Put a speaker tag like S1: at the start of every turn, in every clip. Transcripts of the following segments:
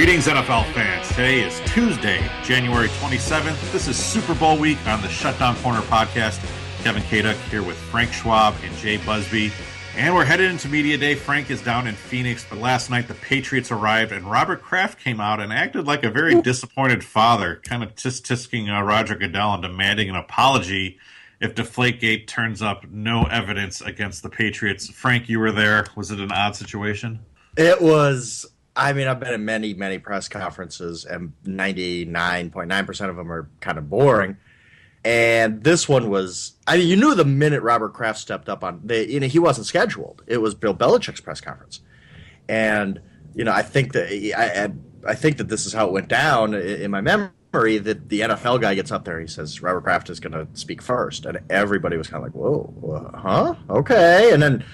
S1: Greetings, NFL fans. Today is Tuesday, January 27th. This is Super Bowl week on the Shutdown Corner Podcast. Kevin Kaduk here with Frank Schwab and Jay Busbee. And we're headed into Media Day. Frank is down in Phoenix, but last night the Patriots arrived, and Robert Kraft came out and acted like a very disappointed father, kind of tisk-tisking Roger Goodell and demanding an apology if Deflategate turns up no evidence against the Patriots. Frank, you were there. Was it an odd situation?
S2: It was. I mean, I've been in many, many press conferences, and 99.9% of them are kind of boring. And this one was, I mean, you knew the minute Robert Kraft stepped up on, he wasn't scheduled. It was Bill Belichick's press conference. And, I think that I think that this is how it went down in my memory, that the NFL guy gets up there, he says, Robert Kraft is going to speak first. And everybody was kind of like, whoa, huh? Okay. And then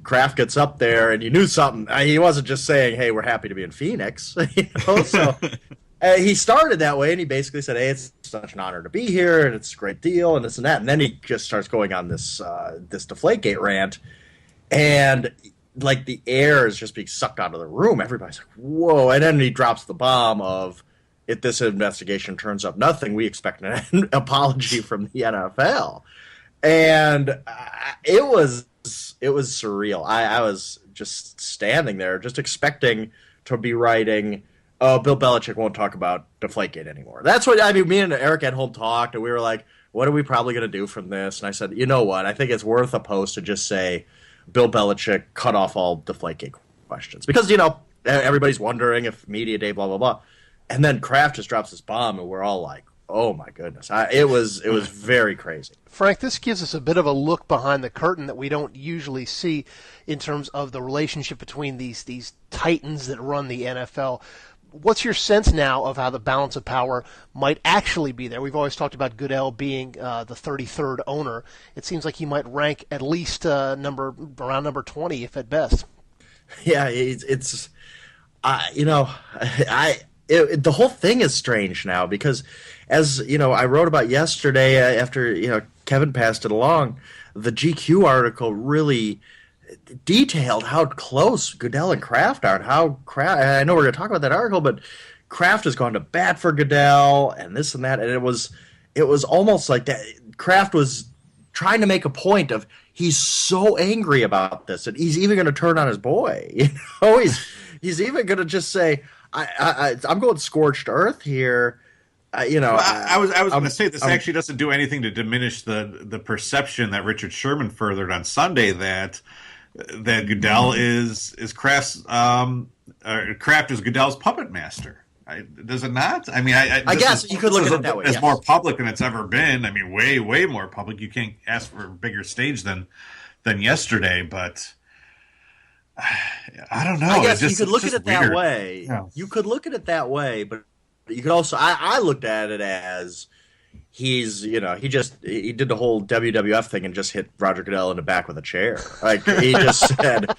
S2: Kraft gets up there, and you knew something. He wasn't just saying, hey, we're happy to be in Phoenix. So he started that way, and he basically said, hey, it's such an honor to be here, and it's a great deal, and this and that. And then he just starts going on this Deflategate rant, and like the air is just being sucked out of the room. Everybody's like, whoa. And then he drops the bomb of, if this investigation turns up nothing, we expect an apology from the NFL. And it was surreal. I was just standing there, just expecting to be writing, oh, Bill Belichick won't talk about Deflategate anymore. That's what, I mean, me and Eric at home talked, and we were like, what are we probably going to do from this? And I said, you know what? I think it's worth a post to just say, Bill Belichick cut off all Deflategate questions. Because, everybody's wondering if Media Day, blah, blah, blah. And then Kraft just drops this bomb, and we're all like, oh my goodness. It was very crazy.
S3: Frank, this gives us a bit of a look behind the curtain that we don't usually see in terms of the relationship between these titans that run the NFL. What's your sense now of how the balance of power might actually be there? We've always talked about Goodell being the 33rd owner. It seems like he might rank at least around number 20, if at best.
S2: Yeah, the whole thing is strange now because, as I wrote about yesterday after Kevin passed it along, the GQ article really detailed how close Goodell and Kraft are, and how Kraft. I know we're going to talk about that article, but Kraft has gone to bat for Goodell and this and that, and it was almost like that. Kraft was trying to make a point of he's so angry about this, and he's even going to turn on his boy. He's even going to just say, I'm going scorched earth here.
S1: I was going to say this actually doesn't do anything to diminish the perception that Richard Sherman furthered on Sunday that Goodell is Kraft's Kraft is Goodell's puppet master. Does it not? I mean,
S2: I guess you could look at it that way.
S1: It's
S2: yes.
S1: more public than it's ever been. I mean, way more public. You can't ask for a bigger stage than yesterday, but I don't know.
S2: I guess you could look at it that way.
S1: Yeah.
S2: You could look at it that way, but you could also. I looked at it as he's he did the whole WWF thing and just hit Roger Goodell in the back with a chair. Like he just said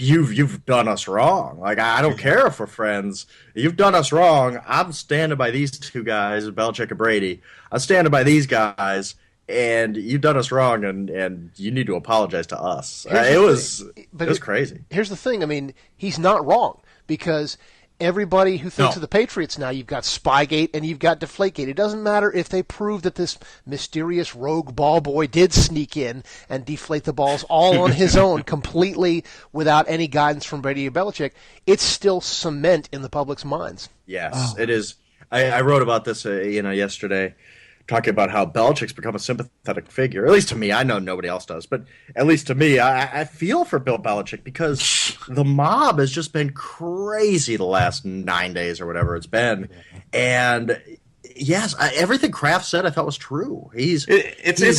S2: you've done us wrong. Like I don't care if we're friends. You've done us wrong. I'm standing by these two guys, Belichick and Brady. I'm standing by these guys. And you've done us wrong, and you need to apologize to us. It was crazy.
S3: Here's the thing. I mean, he's not wrong because everybody who thinks of the Patriots now, you've got Spygate and you've got Deflategate. It doesn't matter if they prove that this mysterious rogue ball boy did sneak in and deflate the balls all on his own, completely without any guidance from Brady or Belichick. It's still cement in the public's minds.
S2: Yes, it is. I wrote about this, yesterday, talking about how Belichick's become a sympathetic figure. At least to me. I know nobody else does. But at least to me, I feel for Bill Belichick because the mob has just been crazy the last 9 days or whatever it's been. And yes, everything Kraft said I thought was true. He's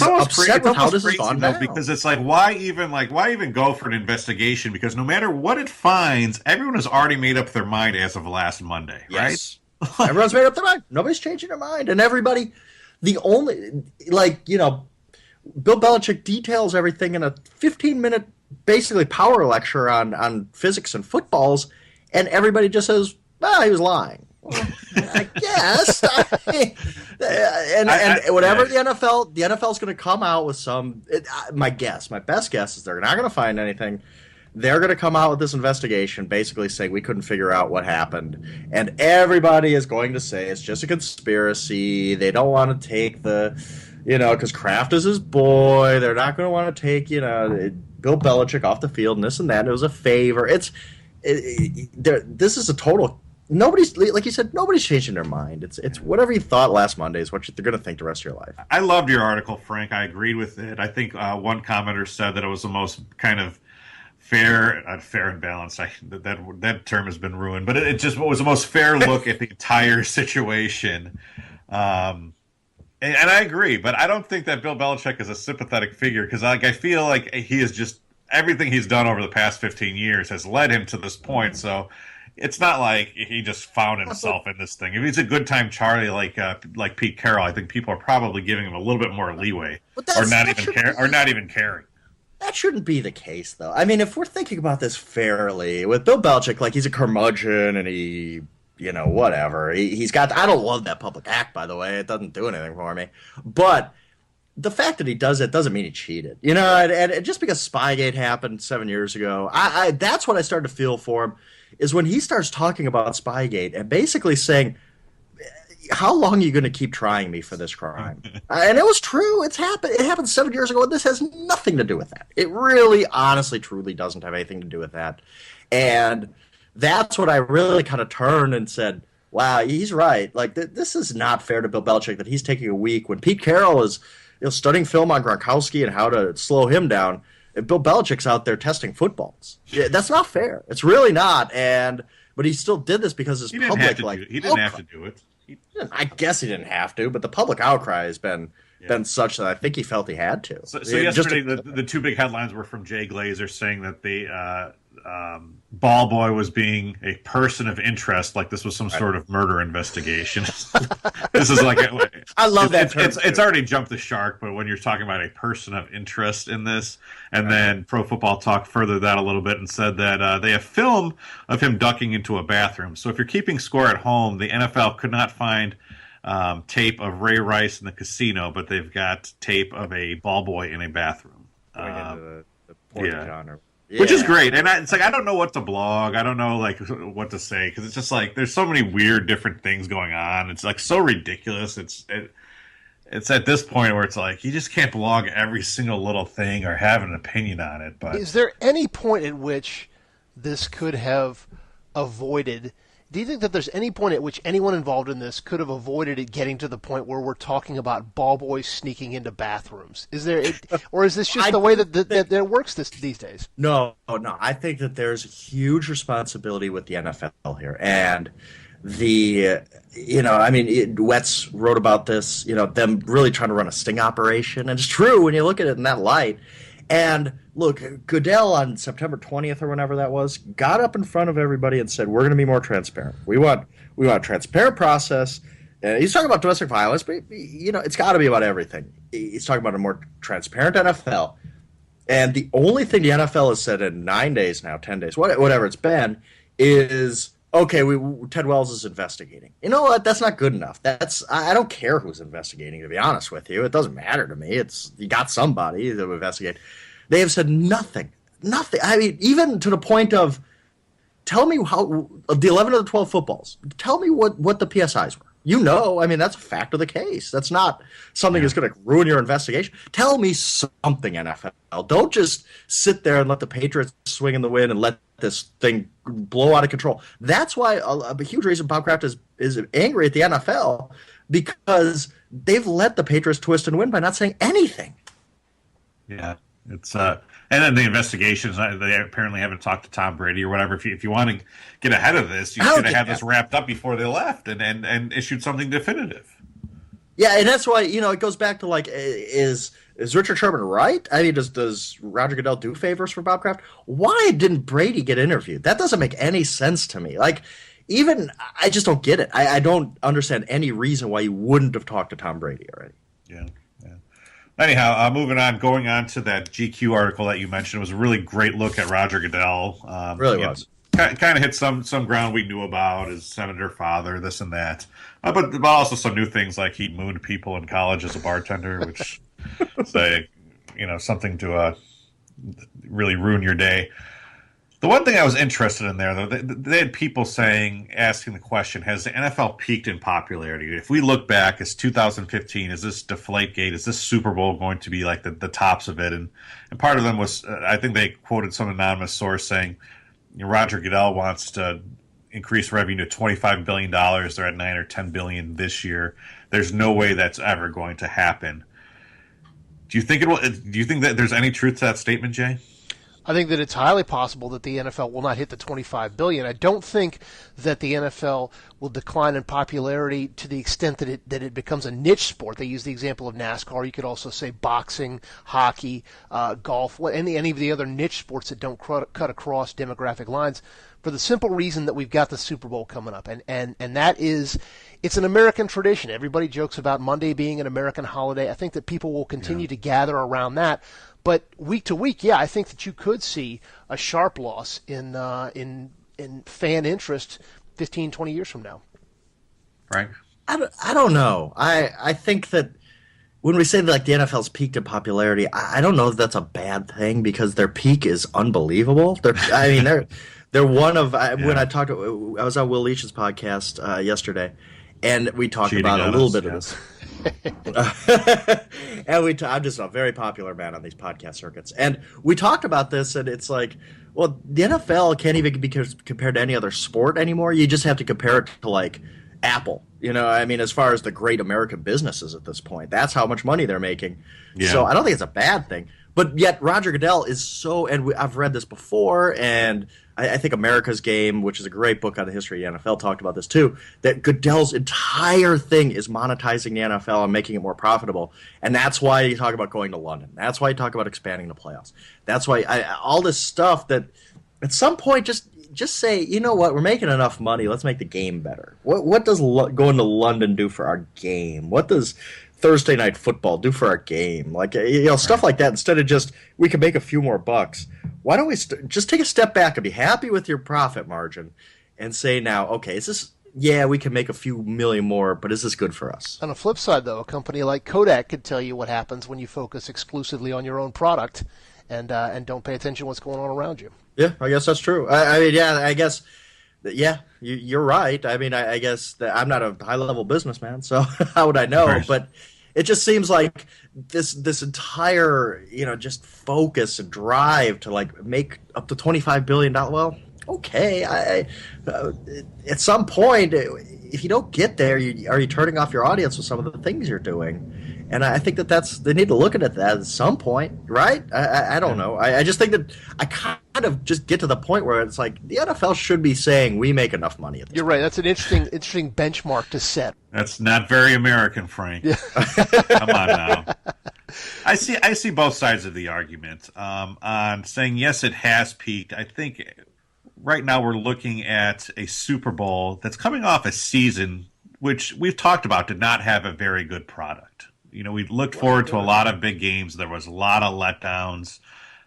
S1: almost
S2: upset with how this has
S1: crazy
S2: gone
S1: though,
S2: down.
S1: because it's like why even go for an investigation? Because no matter what it finds, everyone has already made up their mind as of last Monday,
S2: yes. Right? Everyone's made up their mind. Nobody's changing their mind. And everybody... Bill Belichick details everything in a 15-minute, basically, power lecture on physics and footballs, and everybody just says, he was lying. Well, I guess. And whatever the NFL's going to come out with my best guess is they're not going to find anything they're going to come out with this investigation basically saying we couldn't figure out what happened. And everybody is going to say it's just a conspiracy. They don't want to take because Kraft is his boy. They're not going to want to take, Bill Belichick off the field and this and that. And it was a favor. This is a total... Nobody's, like you said, nobody's changing their mind. It's whatever you thought last Monday is what they're going to think the rest of your life.
S1: I loved your article, Frank. I agreed with it. I think one commenter said that it was the most kind of fair and balanced. That term has been ruined, but it just was the most fair look at the entire situation. And I agree, but I don't think that Bill Belichick is a sympathetic figure because I feel like he is just everything he's done over the past 15 years has led him to this point. So it's not like he just found himself in this thing. If he's a good time Charlie like Pete Carroll, I think people are probably giving him a little bit more leeway, or not even caring.
S2: That shouldn't be the case, though. I mean, if we're thinking about this fairly, with Bill Belichick, like he's a curmudgeon and he, whatever. He's got. I don't love that public act, by the way. It doesn't do anything for me. But the fact that he does it doesn't mean he cheated. And just because Spygate happened 7 years ago, I that's what I started to feel for him, is when he starts talking about Spygate and basically saying, how long are you going to keep trying me for this crime? And it was true. It happened 7 years ago, and this has nothing to do with that. It really, honestly, truly doesn't have anything to do with that. And that's what I really kind of turned and said, wow, he's right. Like, this is not fair to Bill Belichick that he's taking a week when Pete Carroll is studying film on Gronkowski and how to slow him down. And Bill Belichick's out there testing footballs. Yeah, that's not fair. It's really not. But he still did this because his public,
S1: he didn't have to do it.
S2: I guess he didn't have to, but the public outcry has been such that I think he felt he had to.
S1: So yesterday, the two big headlines were from Jay Glazer saying that the ball boy was being a person of interest, like this was some sort of murder investigation. This is like
S2: I love that term.
S1: It's already jumped the shark, but when you're talking about a person of interest in this, and then Pro Football Talk furthered that a little bit and said that they have film of him ducking into a bathroom. So if you're keeping score at home, the NFL could not find tape of Ray Rice in the casino, but they've got tape of a ball boy in a bathroom.
S2: Going into the porta john.
S1: Yeah. Which is great, and it's like I don't know what to blog. I don't know what to say because it's just like there's so many weird different things going on. It's like so ridiculous. It's at this point where it's like you just can't blog every single little thing or have an opinion on it. But
S3: is there any point at which this could have avoided? Do you think that there's any point at which anyone involved in this could have avoided it getting to the point where we're talking about ball boys sneaking into bathrooms? Is there, or is this just the way that it works these days?
S2: No. I think that there's huge responsibility with the NFL here, and Wetz wrote about this. Them really trying to run a sting operation, and it's true when you look at it in that light. And look, Goodell on September 20th or whenever that was, got up in front of everybody and said, we're going to be more transparent. We want a transparent process. He's talking about domestic violence, but it's got to be about everything. He's talking about a more transparent NFL. And the only thing the NFL has said in 9 days now, 10 days, whatever it's been, is, okay, Ted Wells is investigating. You know what? That's not good enough. I don't care who's investigating, to be honest with you. It doesn't matter to me. You got somebody to investigate. They have said nothing. I mean, even to the point of, tell me how the 11 of the 12 footballs. Tell me what the PSIs were. That's a fact of the case. That's not something that's going to ruin your investigation. Tell me something, NFL. Don't just sit there and let the Patriots swing in the wind and let this thing blow out of control. That's why a huge reason Bob Kraft is angry at the NFL, because they've let the Patriots twist and win by not saying anything.
S1: Yeah. It's and then the investigations. They apparently haven't talked to Tom Brady or whatever. If you want to get ahead of this, you should have had this wrapped up before they left and issued something definitive.
S2: Yeah, and that's why it goes back to is Richard Sherman right? I mean, does Roger Goodell do favors for Bob Kraft? Why didn't Brady get interviewed? That doesn't make any sense to me. I just don't get it. I don't understand any reason why you wouldn't have talked to Tom Brady already.
S1: Yeah. Anyhow, moving on, going on to that GQ article that you mentioned, it was a really great look at Roger Goodell.
S2: Really was.
S1: Kind of hit some ground we knew about, his senator father, this and that. But also some new things like he mooned people in college as a bartender, which is something to really ruin your day. The one thing I was interested in there, though, they had people asking the question, has the NFL peaked in popularity? If we look back, it's 2015, is this Deflategate, is this Super Bowl going to be like the tops of it? And part of them was, I think they quoted some anonymous source saying, Roger Goodell wants to increase revenue to $25 billion. They're at 9 or 10 billion this year. There's no way that's ever going to happen. Do you think it will? Do you think that there's any truth to that statement, Jay?
S3: I think that it's highly possible that the NFL will not hit the $25 billion. I don't think that the NFL will decline in popularity to the extent that it becomes a niche sport. They use the example of NASCAR. You could also say boxing, hockey, golf, any of the other niche sports that don't cut across demographic lines, for the simple reason that we've got the Super Bowl coming up. And that is, it's an American tradition. Everybody jokes about Monday being an American holiday. I think that people will continue to gather around that. But week to week, I think that you could see a sharp loss in fan interest 15, 20 years from now.
S1: Right.
S2: I don't know. I think that when we say that, like, the NFL's peaked in popularity, I don't know if that's a bad thing, because their peak is unbelievable. They're one of when I was on Will Leach's podcast yesterday, and we talked about a little bit of this. And I'm just a very popular man on these podcast circuits, and we talked about this, and it's like, well, the NFL can't even be compared to any other sport anymore. You just have to compare it to, like, Apple. As far as the great American businesses at this point, that's how much money they're making. Yeah. So I don't think it's a bad thing. But yet Roger Goodell is so, and I've read this before, and I think America's Game, which is a great book on the history of the NFL, talked about this too, that Goodell's entire thing is monetizing the NFL and making it more profitable. And that's why you talk about going to London. That's why you talk about expanding the playoffs. That's why all this stuff that at some point just say, you know what, we're making enough money, let's make the game better. What does going to London do for our game? What does Thursday Night Football do for our game? Like, stuff like that. Instead of just, we can make a few more bucks. Why don't we just take a step back and be happy with your profit margin and say, now, okay, is this, we can make a few million more, but is this good for us?
S3: On the flip side, though, a company like Kodak could tell you what happens when you focus exclusively on your own product and don't pay attention to what's going on around you.
S2: Yeah, I guess that's true. I guess, you're right. I guess that I'm not a high-level businessman, so how would I know? But it just seems like this entire, just focus and drive to, like, make up to $25 billion. Well, okay. At some point, if you don't get there, are you turning off your audience with some of the things you're doing? And I think they need to look at that at some point, right? I don't know. I just think that I kind of just get to the point where it's like the NFL should be saying we make enough money at this
S3: You're
S2: point.
S3: right. That's an interesting benchmark to set.
S1: That's not very American, Frank. Yeah. Come on now. I see both sides of the argument. On saying, yes, it has peaked. I think right now we're looking at a Super Bowl that's coming off a season which we've talked about did not have a very good product. We looked forward to a lot of big games. There was a lot of letdowns,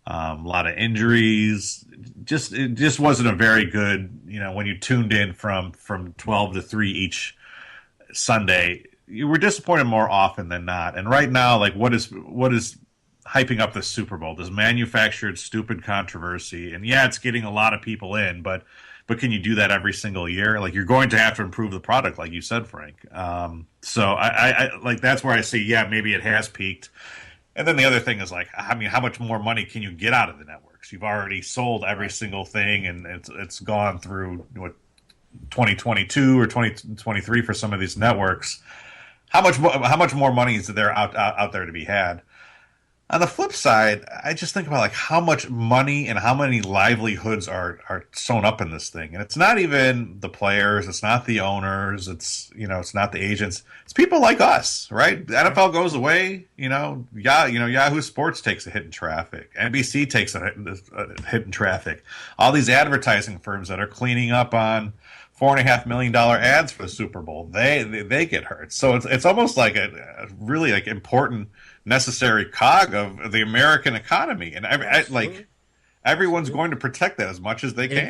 S1: a lot of injuries. It just wasn't a very good, when you tuned in from 12 to 3 each Sunday, you were disappointed more often than not. And right now, like, what is hyping up the Super Bowl? This manufactured, stupid controversy. And it's getting a lot of people in, but can you do that every single year? Like, you're going to have to improve the product, like you said, Frank. So I like, that's where I see, maybe it has peaked. And then the other thing is, like, how much more money can you get out of the networks? You've already sold every single thing, and it's gone through 2022 or 2023 for some of these networks. How much more money is there out there to be had? On the flip side, I just think about, like, how much money and how many livelihoods are sewn up in this thing. And it's not even the players, it's not the owners, it's not the agents. It's people like us, right? The NFL goes away, Yahoo Sports takes a hit in traffic. NBC takes a hit in traffic. All these advertising firms that are cleaning up on $4.5 million ads for the Super Bowl, they get hurt. So it's almost like a really, like, important, necessary cog of the American economy, and everyone's going to protect that as much as they can.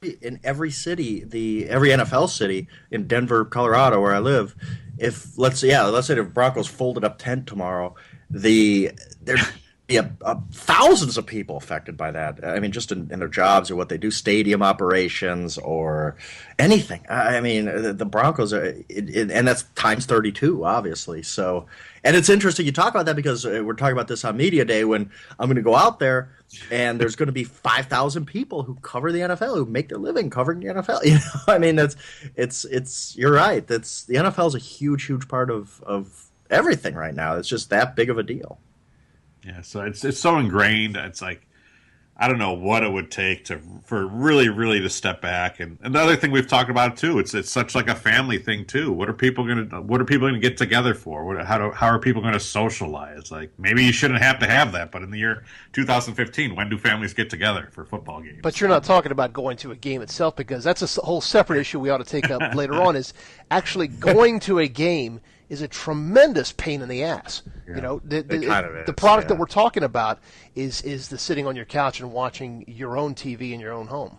S2: In every city, every NFL city, in Denver, Colorado, where I live, if let's say the Broncos folded up tent tomorrow, they're thousands of people affected by that. I mean, just in their jobs or what they do, stadium operations or anything. I mean, the Broncos are, and that's times 32, obviously. So, and it's interesting you talk about that because we're talking about this on Media Day when I'm going to go out there and there's going to be 5,000 people who cover the NFL, who make their living covering the NFL. You know, I mean, you're right. The NFL is a huge part of everything right now. It's just that big of a deal.
S1: Yeah, so it's so ingrained. It's like I don't know what it would take for really to step back. And the other thing we've talked about too, it's such like a family thing too. What are people gonna get together for? How are people gonna socialize? Like maybe you shouldn't have to have that, but in the year 2015, when do families get together for football games?
S3: But you're not talking about going to a game itself, because that's a whole separate issue we ought to take up later on. Is actually going to a game is a tremendous pain in the ass. Yeah. You know, the product that we're talking about is the sitting on your couch and watching your own TV in your own home.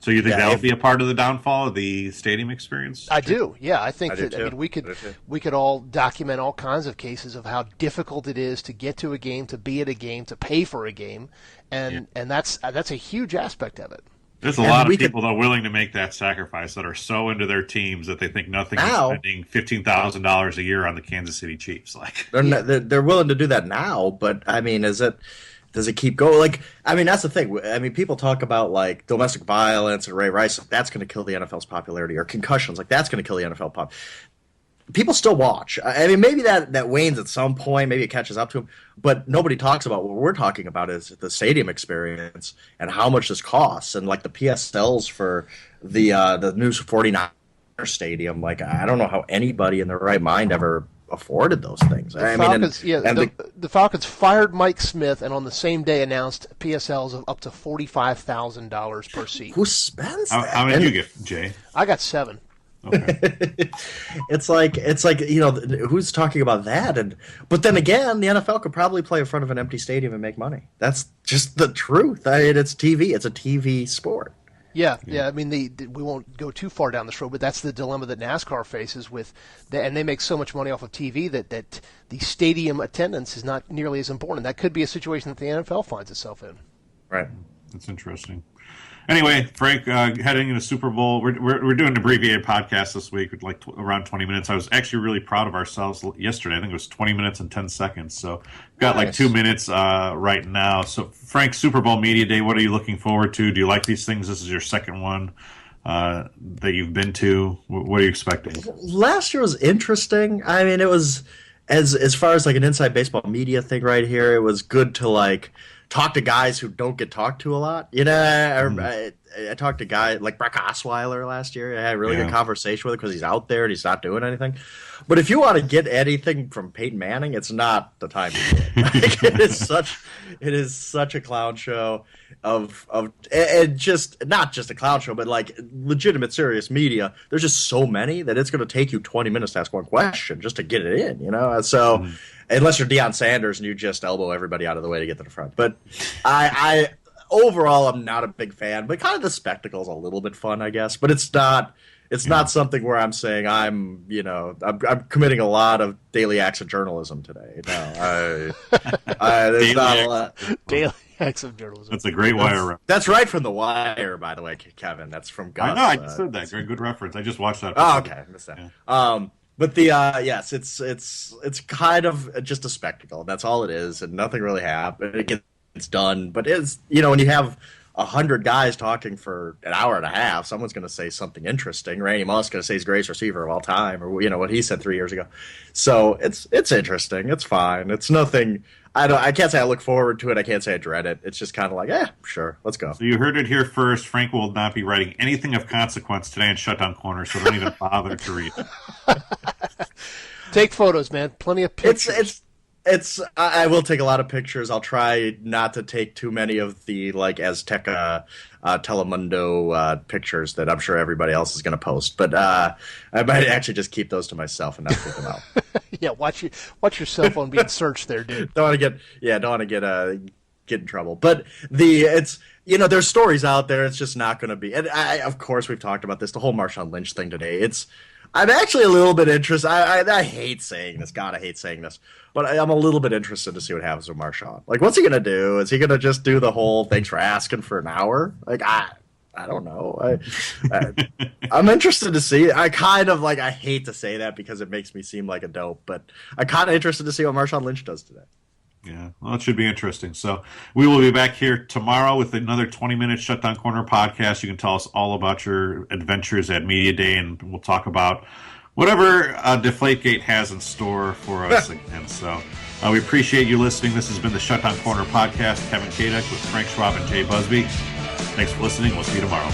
S1: So you think that would be a part of the downfall of the stadium experience?
S3: I do. Yeah, I think that. I mean, we could all document all kinds of cases of how difficult it is to get to a game, to be at a game, to pay for a game, and that's a huge aspect of it.
S1: There's a lot of people that are willing to make that sacrifice, that are so into their teams that they think nothing is spending $15,000 a year on the Kansas City Chiefs. Like
S2: they're willing to do that now, but I mean, does it keep going? Like, I mean, that's the thing. I mean, people talk about like domestic violence and Ray Rice. That's going to kill the NFL's popularity, or concussions. Like that's going to kill the NFL pop. People still watch. I mean, maybe that wanes at some point. Maybe it catches up to them. But nobody talks about what we're talking about is the stadium experience and how much this costs. And like the PSLs for the new 49er stadium. Like I don't know how anybody in their right mind ever afforded those things.
S3: The Falcons fired Mike Smith, and on the same day announced PSLs of up to $45,000 per seat.
S2: Who spends that?
S1: How many did you get, Jay?
S3: I got 7.
S1: Okay.
S2: It's like you know, who's talking about that? But then again, the NFL could probably play in front of an empty stadium and make money. That's just the truth. I mean, it's TV. It's a TV sport.
S3: Yeah. I mean, we won't go too far down this road, but that's the dilemma that NASCAR faces and they make so much money off of TV that the stadium attendance is not nearly as important. That could be a situation that the NFL finds itself in.
S2: Right.
S1: That's interesting. Anyway, Frank, heading into Super Bowl, we're doing an abbreviated podcast this week with like around 20 minutes. I was actually really proud of ourselves yesterday. I think it was 20 minutes and 10 seconds. So we've got like 2 minutes right now. So Frank, Super Bowl Media Day, what are you looking forward to? Do you like these things? This is your second one that you've been to. What are you expecting?
S2: Last year was interesting. I mean, it was as far as like an inside baseball media thing right here. It was good to like talk to guys who don't get talked to a lot. You know, I talked to guys like Breck Osweiler last year. I had a really good conversation with him because he's out there and he's not doing anything. But if you want to get anything from Peyton Manning, it's not the time to do it. Like, it is such a clown show and just not just a clown show, but like legitimate, serious media. There's just so many that it's going to take you 20 minutes to ask one question just to get it in. You know, so. Unless you're Deion Sanders and you just elbow everybody out of the way to get to the front. But I overall, I'm not a big fan. But kind of the spectacle's a little bit fun, I guess. But it's not something where I'm saying I'm committing a lot of daily acts of journalism today. No, there's not a lot.
S3: Daily acts of journalism.
S1: That's a great wire.
S2: That's right from The Wire, by the way, Kevin. That's from Gus.
S1: I know. I said that. Very good reference. I just watched that.
S2: Oh, okay. I missed that. Yeah. But the yes, it's kind of just a spectacle. That's all it is, and nothing really happened. It gets done, but it's when you have 100 guys talking for an hour and a half, someone's going to say something interesting. Randy Moss going to say he's the greatest receiver of all time, or what he said 3 years ago. So it's interesting. It's fine. It's nothing. I can't say I look forward to it. I can't say I dread it. It's just kind of like, sure, let's go.
S1: So you heard it here first. Frank will not be writing anything of consequence today in Shutdown Corner, so don't even bother to read it.
S3: Take photos, man. Plenty of pictures.
S2: I will take a lot of pictures. I'll try not to take too many of the like Azteca Telemundo pictures that I'm sure everybody else is going to post. But I might actually just keep those to myself and not take them out.
S3: Yeah, watch your cell phone being searched there, dude.
S2: Don't want to get in trouble. But there's stories out there. It's just not going to be. And of course we've talked about this. The whole Marshawn Lynch thing today. I'm actually a little bit interested. I hate saying this. God, I hate saying this. But I'm a little bit interested to see what happens with Marshawn. Like, what's he going to do? Is he going to just do the whole thanks for asking for an hour? Like, I don't know. I'm interested to see. I hate to say that because it makes me seem like a dope, but I'm kind of interested to see what Marshawn Lynch does today.
S1: Yeah, well, it should be interesting. So we will be back here tomorrow with another 20-minute Shutdown Corner podcast. You can tell us all about your adventures at Media Day, and we'll talk about whatever Deflategate has in store for us again. So we appreciate you listening. This has been the Shutdown Corner podcast. Kevin Kaduk with Frank Schwab and Jay Busbee. Thanks for listening. We'll see you tomorrow.